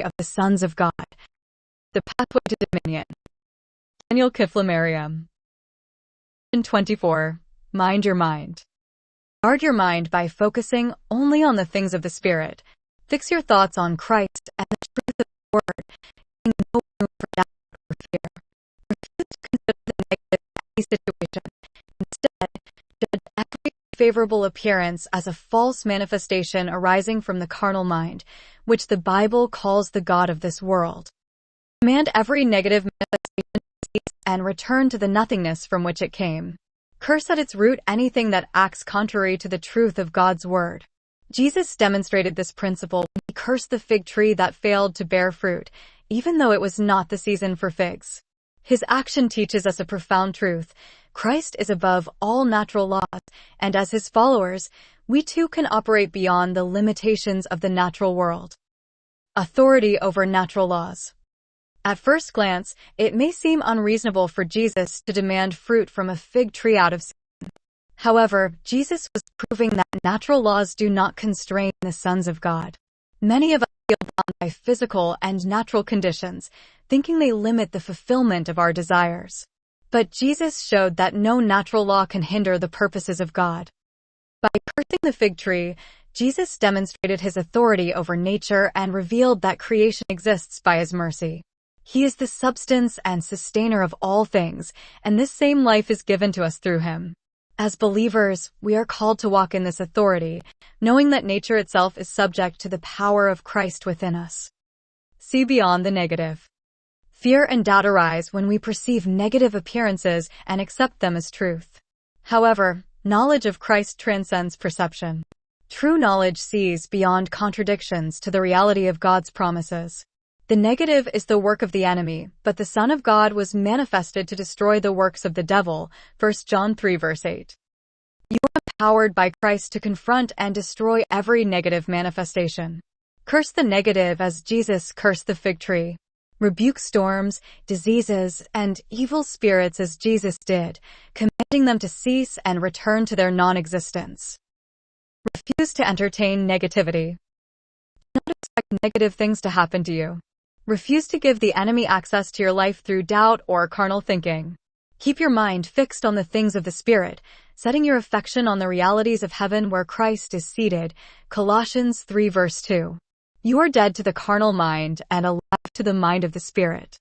of the sons of God. The pathway to dominion. Daniel Kiflemariam. 24. Mind your mind. Guard your mind by focusing only on the things of the Spirit. Fix your thoughts on Christ and the truth of the Word, leaving no room for doubt or fear. Refuse to consider the negative in any situation. Instead, judge every favorable appearance as a false manifestation arising from the carnal mind, which the Bible calls the god of this world. Command every negative manifestation to cease and return to the nothingness from which it came. Curse at its root anything that acts contrary to the truth of God's word. Jesus demonstrated this principle when he cursed the fig tree that failed to bear fruit, even though it was not the season for figs. His action teaches us a profound truth. Christ is above all natural laws, and as his followers, we too can operate beyond the limitations of the natural world. Authority over natural laws. At first glance, it may seem unreasonable for Jesus to demand fruit from a fig tree out of season. However, Jesus was proving that natural laws do not constrain the sons of God. Many of us feel bound by physical and natural conditions, thinking they limit the fulfillment of our desires. But Jesus showed that no natural law can hinder the purposes of God. By cursing the fig tree, Jesus demonstrated his authority over nature and revealed that creation exists by his mercy. He is the substance and sustainer of all things, and this same life is given to us through him. As believers, we are called to walk in this authority, knowing that nature itself is subject to the power of Christ within us. See beyond the negative. Fear and doubt arise when we perceive negative appearances and accept them as truth. However, knowledge of Christ transcends perception. True knowledge sees beyond contradictions to the reality of God's promises. The negative is the work of the enemy, but the Son of God was manifested to destroy the works of the devil. 1 John 3 verse 8. You are empowered by Christ to confront and destroy every negative manifestation. Curse the negative as Jesus cursed the fig tree. Rebuke storms, diseases, and evil spirits as Jesus did, commanding them to cease and return to their non-existence. Refuse to entertain negativity. Do not expect negative things to happen to you. Refuse to give the enemy access to your life through doubt or carnal thinking. Keep your mind fixed on the things of the Spirit, setting your affection on the realities of heaven where Christ is seated. Colossians 3 verse 2. You are dead to the carnal mind and alive to the mind of the Spirit.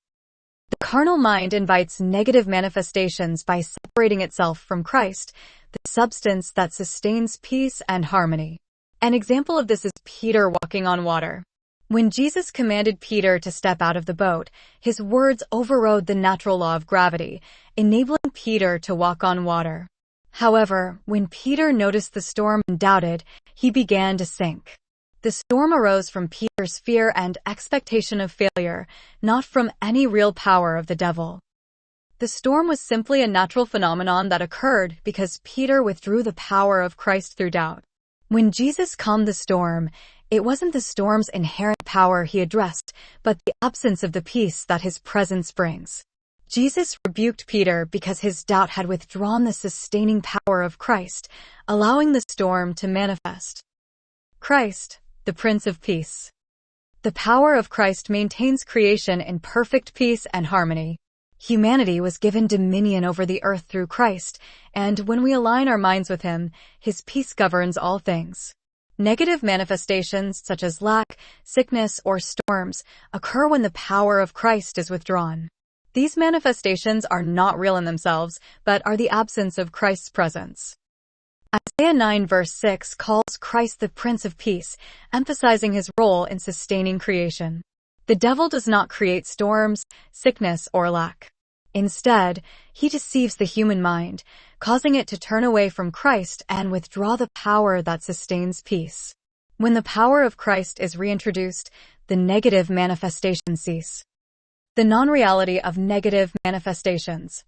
The carnal mind invites negative manifestations by separating itself from Christ, the substance that sustains peace and harmony. An example of this is Peter walking on water. When Jesus commanded Peter to step out of the boat, his words overrode the natural law of gravity, enabling Peter to walk on water. However, when Peter noticed the storm and doubted, he began to sink. The storm arose from Peter's fear and expectation of failure, not from any real power of the devil. The storm was simply a natural phenomenon that occurred because Peter withdrew the power of Christ through doubt. When Jesus calmed the storm, it wasn't the storm's inherent power he addressed, but the absence of the peace that his presence brings. Jesus rebuked Peter because his doubt had withdrawn the sustaining power of Christ, allowing the storm to manifest. Christ, the Prince of Peace. The power of Christ maintains creation in perfect peace and harmony. Humanity was given dominion over the earth through Christ, and when we align our minds with him, his peace governs all things. Negative manifestations such as lack, sickness, or storms occur when the power of Christ is withdrawn. These manifestations are not real in themselves, but are the absence of Christ's presence. Isaiah 9 verse 6 calls Christ the Prince of Peace, emphasizing his role in sustaining creation. The devil does not create storms, sickness, or lack. Instead, he deceives the human mind, causing it to turn away from Christ and withdraw the power that sustains peace. When the power of Christ is reintroduced, the negative manifestations cease. The non-reality of negative manifestations.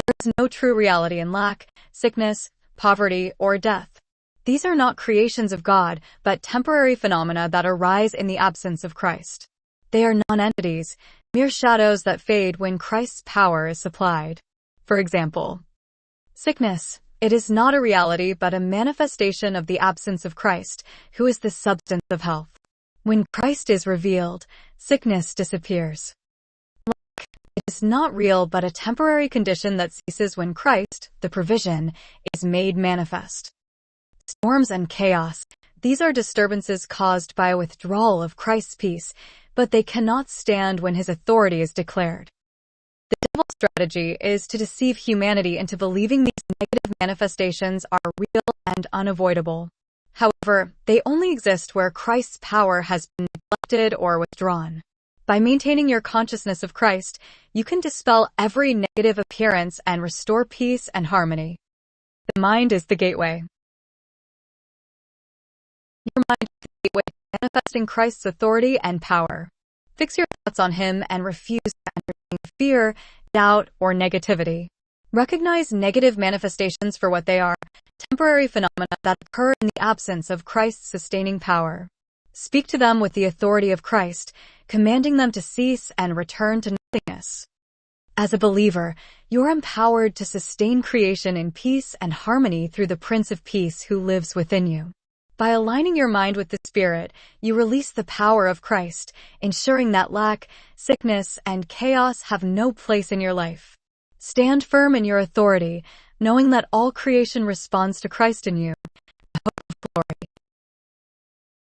There is no true reality in lack, sickness, poverty, or death. These are not creations of God, but temporary phenomena that arise in the absence of Christ. They are non-entities, mere shadows that fade when Christ's power is supplied. For example, sickness. It is not a reality but a manifestation of the absence of Christ, who is the substance of health. When Christ is revealed, sickness disappears. Lack is not real but a temporary condition that ceases when Christ, the provision, is made manifest. Storms and chaos. These are disturbances caused by a withdrawal of Christ's peace, but they cannot stand when his authority is declared. The devil's strategy is to deceive humanity into believing these negative manifestations are real and unavoidable. However, they only exist where Christ's power has been neglected or withdrawn. By maintaining your consciousness of Christ, you can dispel every negative appearance and restore peace and harmony. The mind is the gateway. Your mind is the gateway to manifesting Christ's authority and power. Fix your thoughts on him and refuse to entertain fear, doubt, or negativity. Recognize negative manifestations for what they are, temporary phenomena that occur in the absence of Christ's sustaining power. Speak to them with the authority of Christ, commanding them to cease and return to nothingness. As a believer, you're empowered to sustain creation in peace and harmony through the Prince of Peace who lives within you. By aligning your mind with the Spirit, you release the power of Christ, ensuring that lack, sickness, and chaos have no place in your life. Stand firm in your authority, knowing that all creation responds to Christ in you.